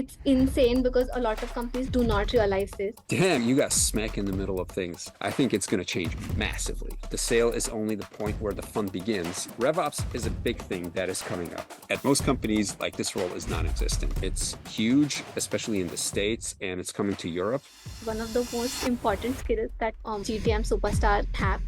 It's insane because a lot of companies do not realize this. Damn, you got smack in the middle of things. I think it's going to change massively. The sale is only the point where the fun begins. RevOps is a big thing that is coming up. At most companies, like, this role is non-existent. It's huge, especially in the States, and it's coming to Europe. One of the most important skills that GTM superstar have.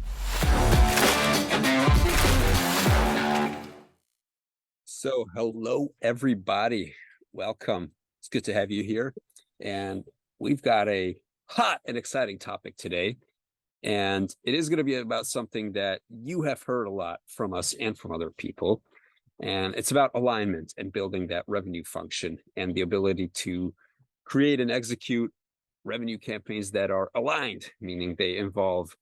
So, hello, everybody. Welcome. It's good to have you here. And we've got a hot and exciting topic today. And it is going to be about something that you have heard a lot from us and from other people. And it's about alignment and building that revenue function and the ability to create and execute revenue campaigns that are aligned, meaning they involve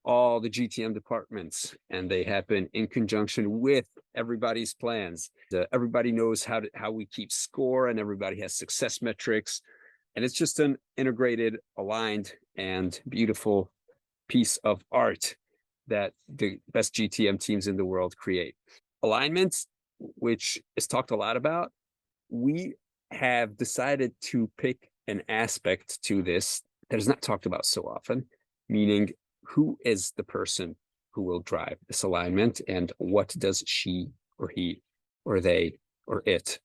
all the GTM departments and they happen in conjunction with everybody's plans. Everybody knows how we keep score, and everybody has success metrics. And it's just an integrated, aligned, and beautiful piece of art that the best GTM teams in the world create. Alignment, which is talked a lot about, we have decided to pick an aspect to this that is not talked about so often, meaning who is the person who will drive this alignment, and what does she or he or they or it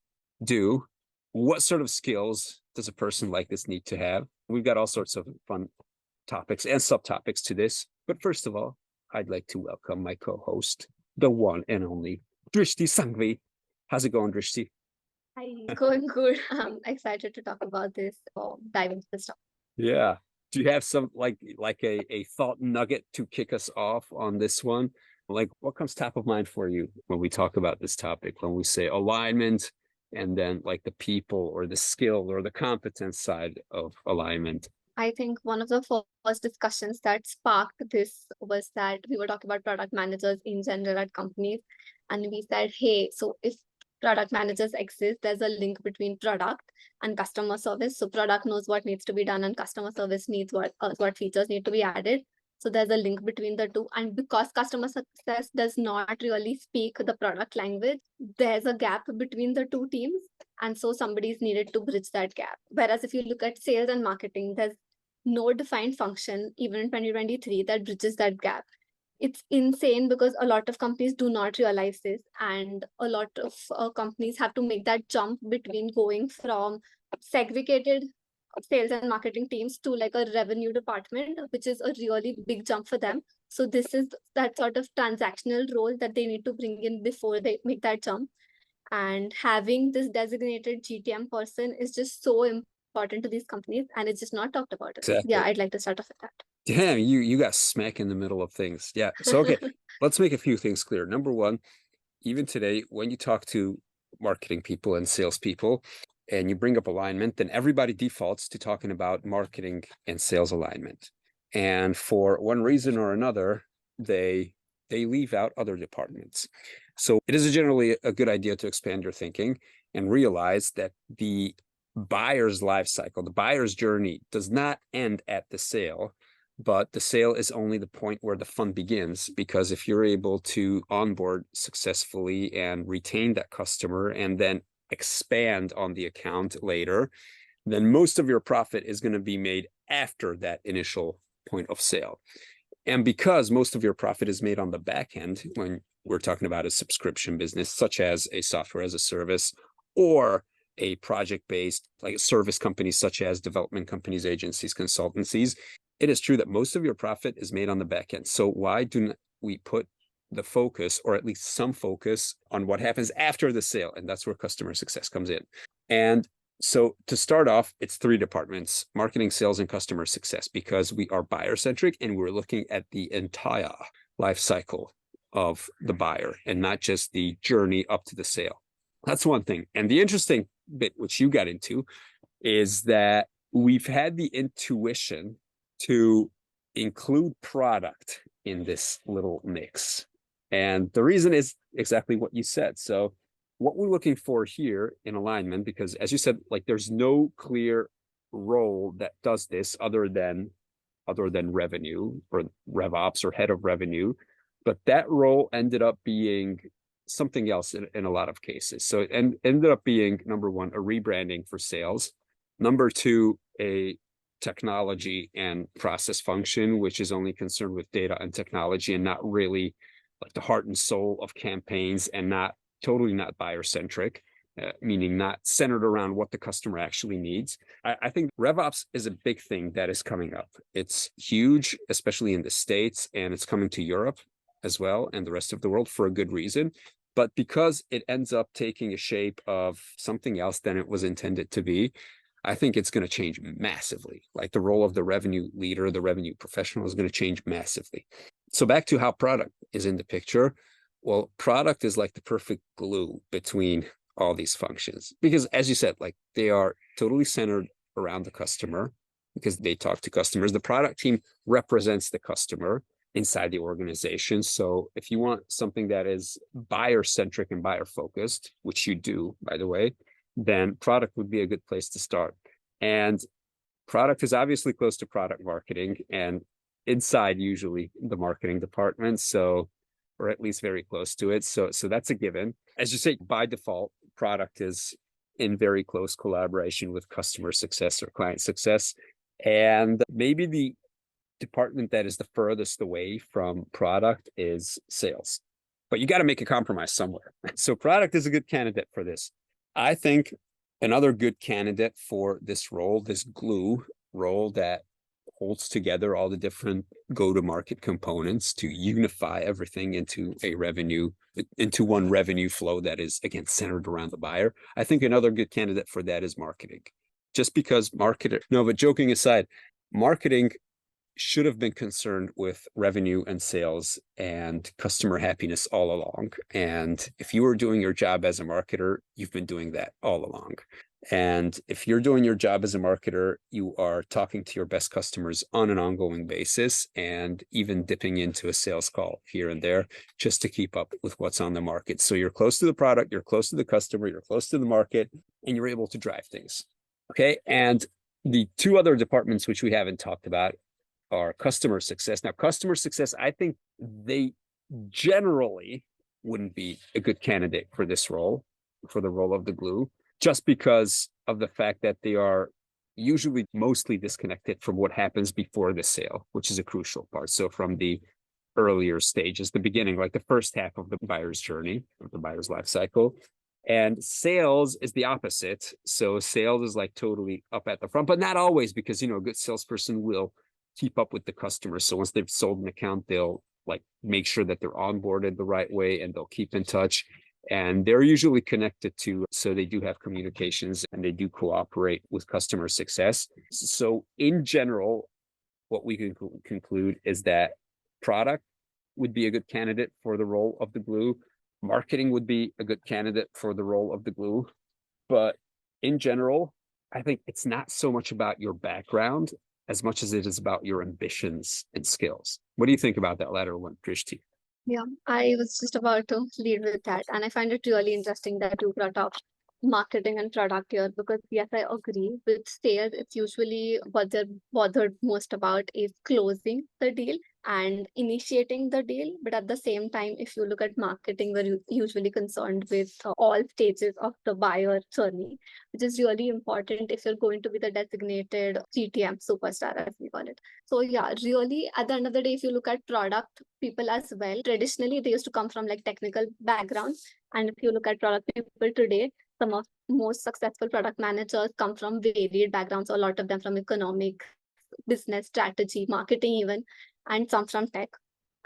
do? What sort of skills does a person like this need to have? We've got all sorts of fun topics and subtopics to this. But first of all, I'd like to welcome my co-host, the one and only Drishti Sangvi. How's it going, Drishti? Hi, going good. I'm excited to talk about this or dive into this topic. Yeah. Do you have some like a thought nugget to kick us off on this one? Like, what comes top of mind for you when we talk about this topic, when we say alignment, and then like the people or the skill or the competence side of alignment? I think one of the first discussions that sparked this was that we were talking about product managers in general at companies. And we said, hey, so if product managers exist, there's a link between product and customer service. So product knows what needs to be done and customer service needs what features need to be added. So there's a link between the two. And because customer success does not really speak the product language, there's a gap between the two teams. And so somebody's needed to bridge that gap. Whereas if you look at sales and marketing, there's no defined function, even in 2023, that bridges that gap. It's insane because a lot of companies do not realize this, and a lot of companies have to make that jump between going from segregated sales and marketing teams to like a revenue department, which is a really big jump for them. So this is that sort of transactional role that they need to bring in before they make that jump. And having this designated GTM person is just so important to these companies, and it's just not talked about. Exactly. Yeah, I'd like to start off with that. Damn, you got smack in the middle of things. Yeah. So, okay, let's make a few things clear. Number one, even today, when you talk to marketing people and salespeople and you bring up alignment, then everybody defaults to talking about marketing and sales alignment. And for one reason or another, they leave out other departments. So it is generally a good idea to expand your thinking and realize that the buyer's life cycle, the buyer's journey, does not end at the sale. But the sale is only the point where the fun begins, because if you're able to onboard successfully and retain that customer and then expand on the account later, then most of your profit is going to be made after that initial point of sale. And because most of your profit is made on the back end, when we're talking about a subscription business, such as a software as a service or a project-based like service companies, such as development companies, agencies, consultancies, it is true that most of your profit is made on the back end. So why do we put the focus, or at least some focus, on what happens after the sale? And that's where customer success comes in. And so to start off, it's three departments: marketing, sales, and customer success, because we are buyer-centric and we're looking at the entire life cycle of the buyer and not just the journey up to the sale. That's one thing. And the interesting bit, which you got into, is that we've had the intuition to include product in this little mix. And the reason is exactly what you said. So what we're looking for here in alignment, because as you said, like, there's no clear role that does this other than revenue or RevOps or head of revenue. But that role ended up being something else in a lot of cases. So it ended up being, number one, a rebranding for sales. Number two, a technology and process function, which is only concerned with data and technology and not really like the heart and soul of campaigns, and totally not buyer centric. Meaning not centered around what the customer actually needs. I think RevOps is a big thing that is coming up. It's huge, especially in the States, and it's coming to Europe as well and the rest of the world for a good reason. But because it ends up taking a shape of something else than it was intended to be, I think it's going to change massively. Like the role of the revenue leader, the revenue professional is going to change massively. So back to how product is in the picture. Well, product is like the perfect glue between all these functions, because as you said, like they are totally centered around the customer because they talk to customers. The product team represents the customer inside the organization. So if you want something that is buyer centric and buyer focused, which you do, by the way, then product would be a good place to start. And product is obviously close to product marketing and inside usually the marketing department. So, or at least very close to it. So that's a given. As you say, by default, product is in very close collaboration with customer success or client success. And maybe the department that is the furthest away from product is sales. But you got to make a compromise somewhere. So product is a good candidate for this. I think another good candidate for this role, this glue role that holds together all the different go-to-market components to unify everything into one revenue flow that is, again, centered around the buyer. I think another good candidate for that is marketing. Just because but joking aside, marketing should have been concerned with revenue and sales and customer happiness all along. And if you were doing your job as a marketer, you've been doing that all along. And if you're doing your job as a marketer, you are talking to your best customers on an ongoing basis and even dipping into a sales call here and there just to keep up with what's on the market. So you're close to the product, you're close to the customer, you're close to the market, and you're able to drive things. Okay. And the two other departments, which we haven't talked about, are customer success. Now, customer success, I think they generally wouldn't be a good candidate for this role, for the role of the glue, just because of the fact that they are usually mostly disconnected from what happens before the sale, which is a crucial part. So from the earlier stages, the beginning, like the first half of the buyer's journey, of the buyer's life cycle. And sales is the opposite. So sales is like totally up at the front, but not always, because, a good salesperson will keep up with the customer. So once they've sold an account, they'll like make sure that they're onboarded the right way and they'll keep in touch. And they're usually connected to, so they do have communications and they do cooperate with customer success. So in general, what we can conclude is that product would be a good candidate for the role of the glue. Marketing would be a good candidate for the role of the glue. But in general, I think it's not so much about your background as much as it is about your ambitions and skills. What do you think about that latter one, Drishti? Yeah, I was just about to lead with that. And I find it really interesting that you brought up marketing and product here, because yes, I agree. With sales, it's usually what they're bothered most about is closing the deal and initiating the deal. But at the same time, if you look at marketing, we're usually concerned with all stages of the buyer journey, which is really important if you're going to be the designated GTM superstar, as we call it. So yeah, really, at the end of the day, if you look at product people as well, traditionally they used to come from like technical backgrounds. And if you look at product people today, some of most successful product managers come from varied backgrounds, a lot of them from economics, business strategy, marketing even, and some from tech.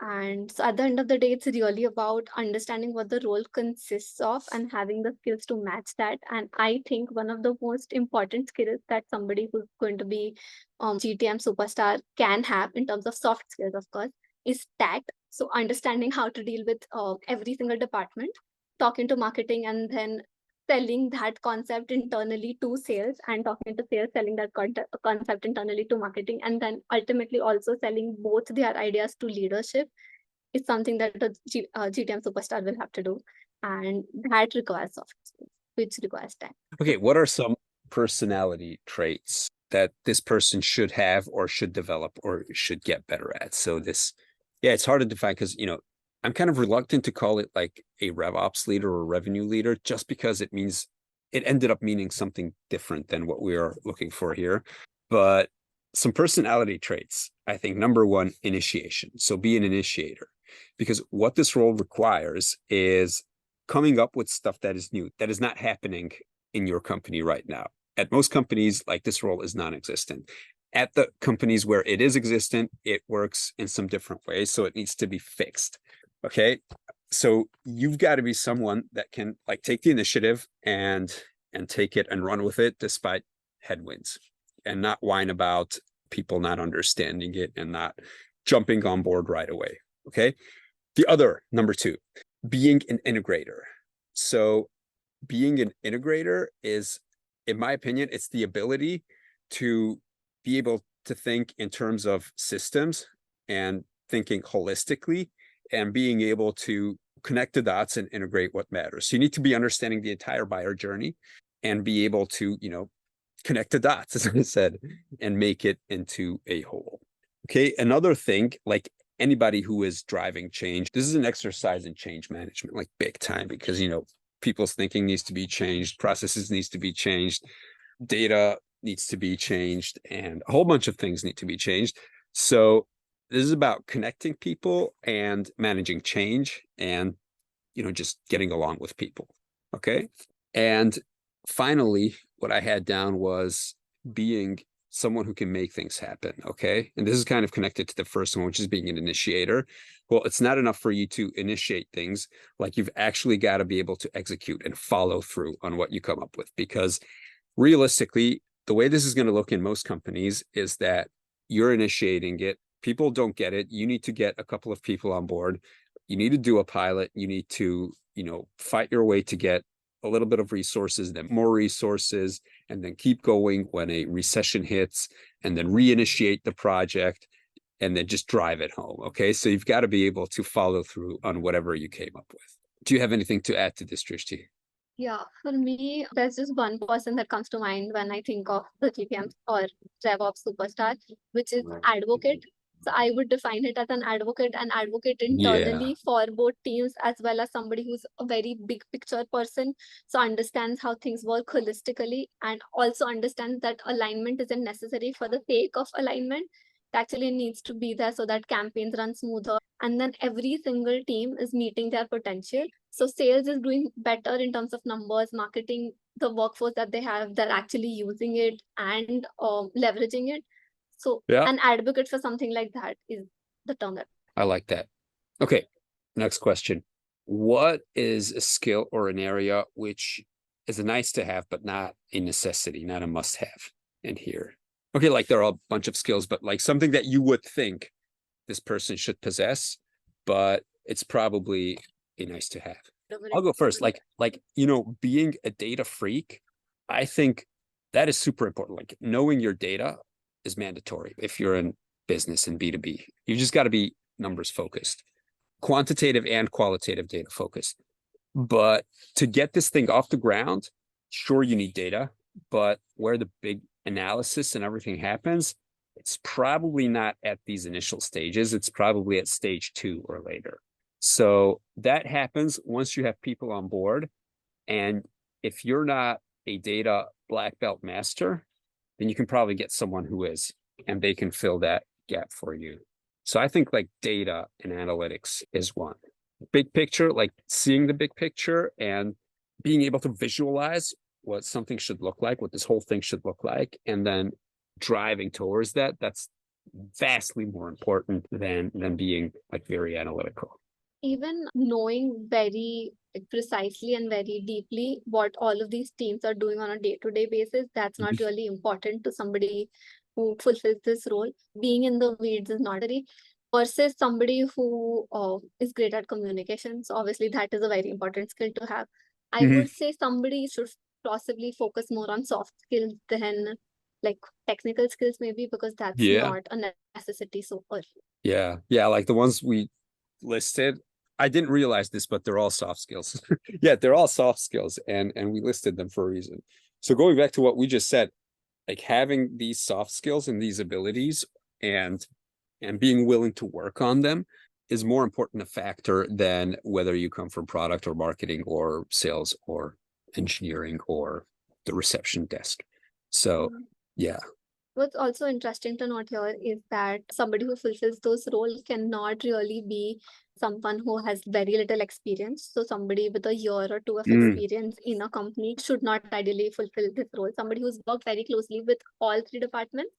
And so at the end of the day, it's really about understanding what the role consists of and having the skills to match that. And I think one of the most important skills that somebody who's going to be GTM superstar can have, in terms of soft skills, of course, is tact. So understanding how to deal with every single department, talking to marketing, and then selling that concept internally to sales, and talking to sales, selling that concept internally to marketing, and then ultimately also selling both their ideas to leadership is something that the GTM superstar will have to do. And that requires soft skills, which requires time. Okay, what are some personality traits that this person should have or should develop or should get better at? So it's hard to define because, I'm kind of reluctant to call it like a RevOps leader or revenue leader, just because it ended up meaning something different than what we are looking for here. But some personality traits, I think number one, initiation. So be an initiator, because what this role requires is coming up with stuff that is new, that is not happening in your company right now. At most companies, like, this role is non-existent. At the companies where it is existent, it works in some different ways, so it needs to be fixed. Okay, so you've got to be someone that can, like, take the initiative and take it and run with it despite headwinds, and not whine about people not understanding it and not jumping on board right away. Okay, the other, number two, being an integrator. So being an integrator is, in my opinion, it's the ability to be able to think in terms of systems and thinking holistically, and being able to connect the dots and integrate what matters. So you need to be understanding the entire buyer journey and be able to, connect the dots, as I said, and make it into a whole. Okay, another thing, like anybody who is driving change, this is an exercise in change management, like big time, because, people's thinking needs to be changed, processes needs to be changed, data needs to be changed, and a whole bunch of things need to be changed. So this is about connecting people and managing change and, just getting along with people. Okay. And finally, what I had down was being someone who can make things happen. Okay. And this is kind of connected to the first one, which is being an initiator. Well, it's not enough for you to initiate things. Like, you've actually got to be able to execute and follow through on what you come up with, because realistically, the way this is going to look in most companies is that you're initiating it. People don't get it. You need to get a couple of people on board. You need to do a pilot. You need to, fight your way to get a little bit of resources, then more resources, and then keep going when a recession hits, and then reinitiate the project, and then just drive it home. Okay. So you've got to be able to follow through on whatever you came up with. Do you have anything to add to this, Drishti? Yeah, for me, there's just one person that comes to mind when I think of the GTM or RevOps superstar, which is advocate. So I would define it as an advocate Yeah. internally for both teams, as well as somebody who's a very big picture person. So understands how things work holistically, and also understands that alignment isn't necessary for the sake of alignment. It actually needs to be there so that campaigns run smoother, and then every single team is meeting their potential. So sales is doing better in terms of numbers, marketing, the workforce that they have, they're actually using it and leveraging it. So Yeah. an advocate for something like that is the term that. I like that. Okay. Next question. What is a skill or an area which is a nice to have, but not a necessity, not a must have in here? Okay. Like, there are a bunch of skills, but like something that you would think this person should possess, but it's probably a nice to have. I'll go first. Like, being a data freak, I think that is super important. Like, knowing your data is mandatory if you're in business and B2B. You just got to be numbers focused, quantitative and qualitative data focused. But to get this thing off the ground, sure, you need data, but where the big analysis and everything happens, it's probably not at these initial stages. It's probably at stage 2 or later. So that happens once you have people on board. And if you're not a data black belt master, then you can probably get someone who is, and they can fill that gap for you. So I think, like, data and analytics is one. Big picture, like seeing the big picture and being able to visualize what something should look like, what this whole thing should look like, and then driving towards that. That's vastly more important than being, like, very analytical. Even knowing very precisely and very deeply what all of these teams are doing on a day-to-day basis, that's not really important to somebody who fulfills this role. Being in the weeds is not very, versus somebody who is great at communication. So obviously that is a very important skill to have. I Mhm. would say somebody should possibly focus more on soft skills than like technical skills, maybe, because that's Yeah. not a necessity so early. Yeah. Yeah. Like the ones we listed, I didn't realize this, but they're all soft skills. Yeah, they're all soft skills, and we listed them for a reason. So going back to what we just said, like, having these soft skills and these abilities and being willing to work on them is more important a factor than whether you come from product or marketing or sales or engineering or the reception desk. So yeah. What's also interesting to note here is that somebody who fulfills those roles cannot really be someone who has very little experience. So somebody with a year or two of experience in a company should not ideally fulfill this role. Somebody who's worked very closely with all three departments.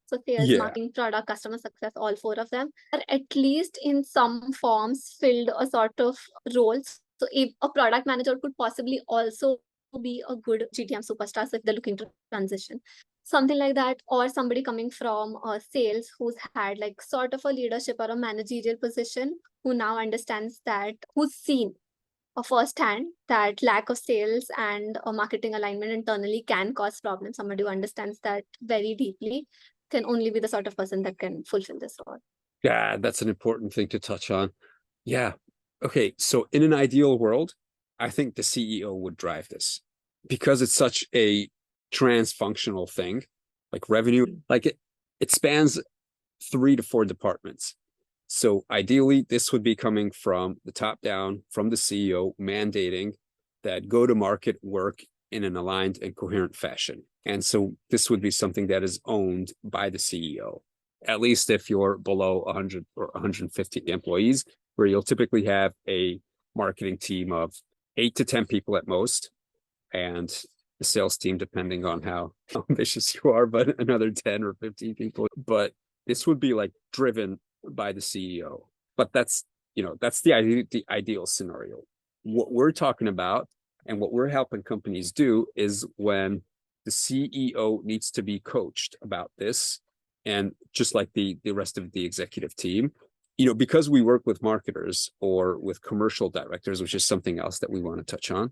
So sales, marketing, product, customer success, all four of them are at least in some forms filled a sort of roles. So if a product manager could possibly also be a good GTM superstar, so if they're looking to transition, something like that, or somebody coming from sales who's had like sort of a leadership or a managerial position, who now understands that, who's seen firsthand that lack of sales and marketing alignment internally can cause problems. Somebody who understands that very deeply can only be the sort of person that can fulfill this role. Yeah, that's an important thing to touch on. Yeah. Okay. So in an ideal world, I think the CEO would drive this because it's such a trans-functional thing, like revenue, like it spans 3 to 4 departments. So ideally, this would be coming from the top down, from the CEO, mandating that go-to-market work in an aligned and coherent fashion. And so this would be something that is owned by the CEO, at least if you're below 100 or 150 employees, where you'll typically have a marketing team of 8 to 10 people at most, and the sales team, depending on how ambitious you are, but another 10 or 15 people. But this would be like driven by the CEO. But that's, that's the ideal scenario. What we're talking about and what we're helping companies do is when the CEO needs to be coached about this, and just like the rest of the executive team, because we work with marketers or with commercial directors, which is something else that we want to touch on,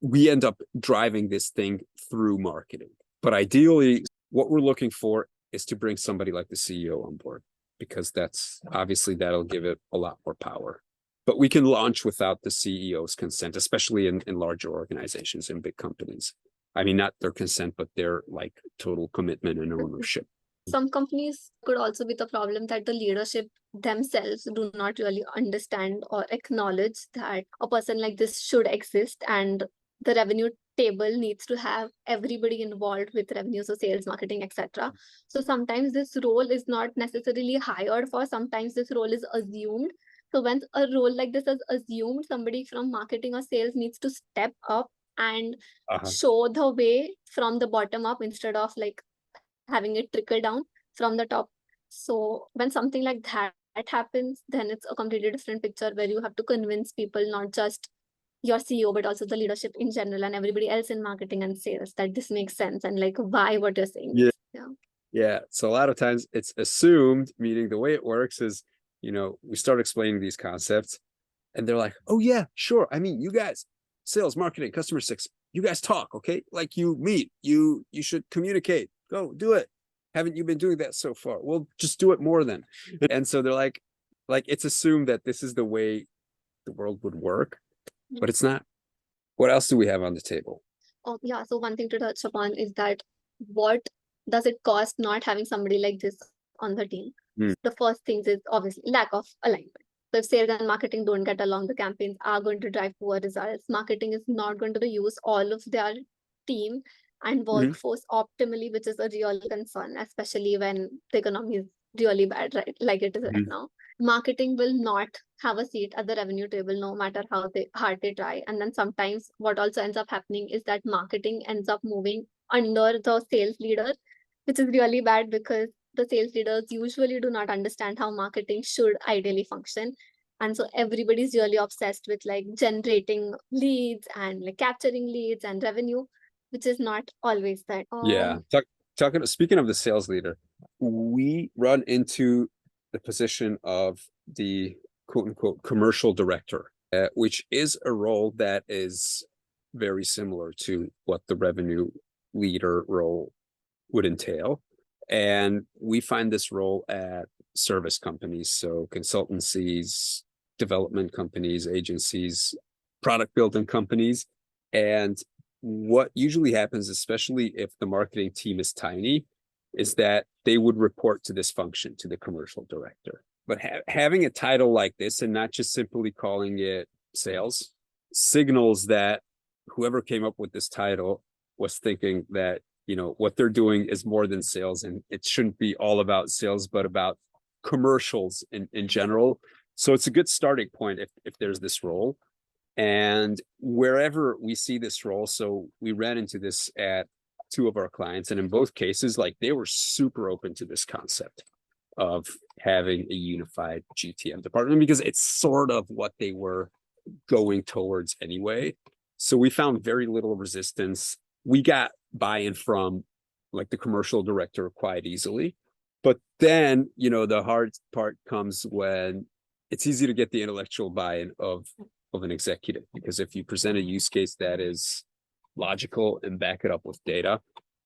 we end up driving this thing through marketing. But ideally, what we're looking for is to bring somebody like the CEO on board, because that'll give it a lot more power. But we can launch without the CEO's consent, especially in larger organizations and big companies. I mean, not their consent, but their like total commitment and ownership. Some companies could also be the problem that the leadership themselves do not really understand or acknowledge that a person like this should exist, and the revenue table needs to have everybody involved with revenue, so sales, marketing, etc. So sometimes this role is not necessarily hired for, sometimes this role is assumed. So when a role like this is assumed, somebody from marketing or sales needs to step up and show the way from the bottom up instead of like having it trickle down from the top. So when something like that happens, then it's a completely different picture where you have to convince people, not just your CEO, but also the leadership in general and everybody else in marketing and sales, that this makes sense and like why what you're saying. Yeah. So a lot of times it's assumed, meaning the way it works is, we start explaining these concepts and they're like, oh yeah, sure. I mean, you guys, sales, marketing, customer success, you guys talk, okay? Like you meet, you should communicate, go do it. Haven't you been doing that so far? Well, just do it more then. And so they're like it's assumed that this is the way the world would work, but it's not. What else do we have on the table? Oh yeah, so one thing to touch upon is that what does it cost not having somebody like this on the team? The first things is obviously lack of alignment. So if sales and marketing don't get along, the campaigns are going to drive poor results. Marketing is not going to use all of their team and workforce optimally, which is a real concern, especially when the economy is really bad, right? Like it is right now. Marketing will not have a seat at the revenue table, no matter how hard they try. And then sometimes what also ends up happening is that marketing ends up moving under the sales leader, which is really bad because the sales leaders usually do not understand how marketing should ideally function. And so everybody's really obsessed with like generating leads and like capturing leads and revenue, which is not always that. Yeah. Speaking of the sales leader, we run into the position of the quote unquote commercial director, which is a role that is very similar to what the revenue leader role would entail. And we find this role at service companies, so consultancies, development companies, agencies, product building companies. And what usually happens, especially if the marketing team is tiny, is that they would report to this function to the commercial director. But having a title like this and not just simply calling it sales signals that whoever came up with this title was thinking that, what they're doing is more than sales, and it shouldn't be all about sales, but about commercials in general. So it's a good starting point if there's this role. And wherever we see this role, so we ran into this at two of our clients, and in both cases, like, they were super open to this concept of having a unified GTM department, because it's sort of what they were going towards anyway. So we found very little resistance. We got buy-in from like the commercial director quite easily. But then, the hard part comes when it's easy to get the intellectual buy-in of an executive, because if you present a use case that is logical and back it up with data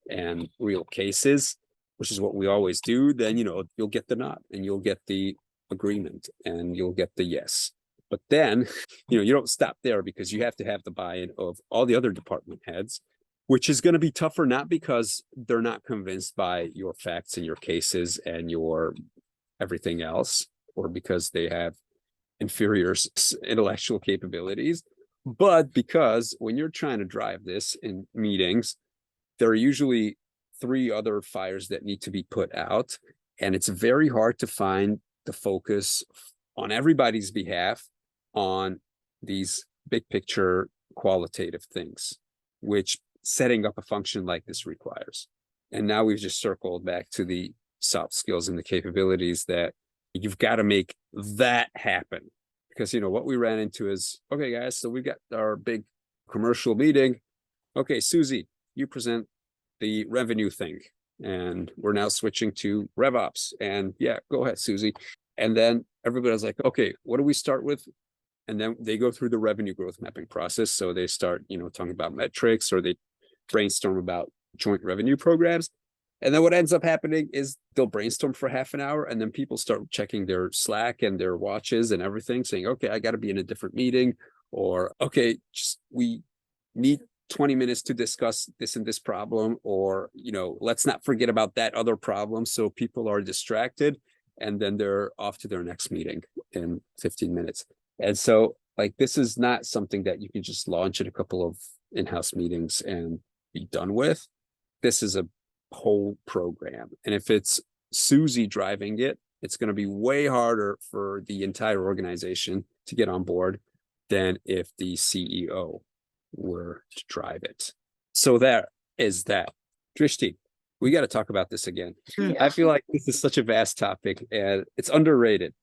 and real cases, which is what we always do, then, you'll get the nod and you'll get the agreement and you'll get the yes. But then, you don't stop there, because you have to have the buy-in of all the other department heads, which is going to be tougher, not because they're not convinced by your facts and your cases and your everything else, or because they have inferior intellectual capabilities, but because when you're trying to drive this in meetings, there are usually 3 other fires that need to be put out, and it's very hard to find the focus on everybody's behalf on these big picture qualitative things, which setting up a function like this requires. And now we've just circled back to the soft skills and the capabilities that you've got to make that happen. Because, what we ran into is, okay, guys, so we've got our big commercial meeting. Okay, Susie, you present the revenue thing, and we're now switching to RevOps. And yeah, go ahead, Susie. And then everybody's like, okay, what do we start with? And then they go through the revenue growth mapping process. So they start, talking about metrics, or they brainstorm about joint revenue programs. And then what ends up happening is they'll brainstorm for half an hour, and then people start checking their Slack and their watches and everything, saying, okay, I got to be in a different meeting, or, okay, we need 20 minutes to discuss this and this problem, or, let's not forget about that other problem. So people are distracted, and then they're off to their next meeting in 15 minutes. And so, like, this is not something that you can just launch in a couple of in-house meetings and be done with. This is a whole program. And if it's Susie driving it, it's going to be way harder for the entire organization to get on board than if the CEO were to drive it. So there is that. Drishti, we got to talk about this again. Yeah. I feel like this is such a vast topic, and it's underrated.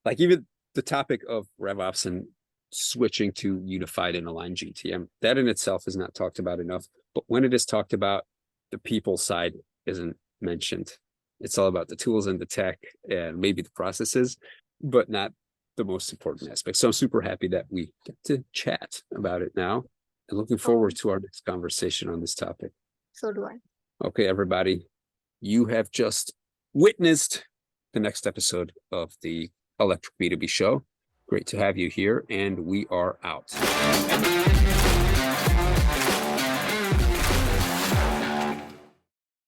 Like, even the topic of RevOps and switching to unified and aligned GTM, that in itself is not talked about enough. But when it is talked about, the people side isn't mentioned. It's all about the tools and the tech and maybe the processes, but not the most important aspect. So I'm super happy that we get to chat about it now, and looking forward to our next conversation on this topic. So do I. Okay, everybody, you have just witnessed the next episode of the Electric B2B Show. Great to have you here, and we are out.